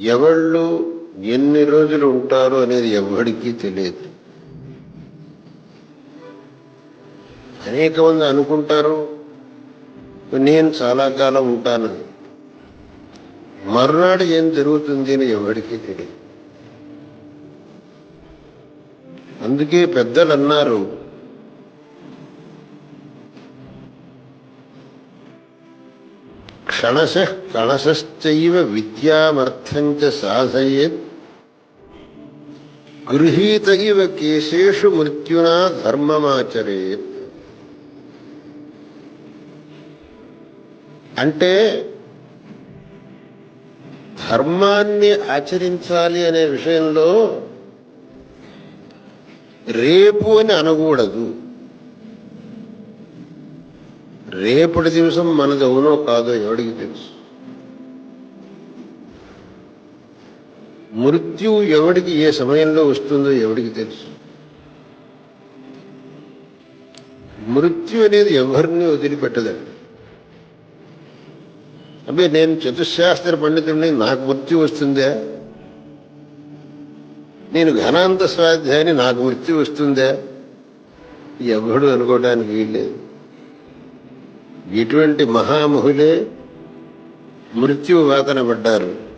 ఎవళ్ళు ఎన్ని రోజులు ఉంటారో అనేది ఎవడికి తెలియదు. అనేక మంది అనుకుంటారు నేను చాలా కాలం ఉంటానని. మర్నాడు ఏం జరుగుతుంది అని ఎవడికి తెలియదు. అందుకే పెద్దలు అన్నారు, క్షణశ కణశ్చైవ విద్యామర్థంచ సాధయేత్ గృహీత ఇవ కేశేషు మృత్యునా ధర్మమాచరేత్. అంటే ధర్మాన్ని ఆచరించాలి అనే విషయంలో రేపు అని అనకూడదు. రేపటి దివసం మనది అవునో కాదో ఎవడికి తెలుసు. మృత్యువు ఎవడికి ఏ సమయంలో వస్తుందో ఎవడికి తెలుసు. మృత్యు అనేది ఎవరిని వదిలిపెట్టదండి. అబ్బే నేను చతుశాస్త్ర పండితుడిని, నాకు మృత్యు వస్తుందా? నేను ఘనాంత స్వాధ్యాయాన్ని, నాకు మృత్యు వస్తుందా? ఎవడు అనుకోవడానికి వీల్లేదు. ఇటువంటి మహామహులే మృత్యువు వాతన పడ్డారు.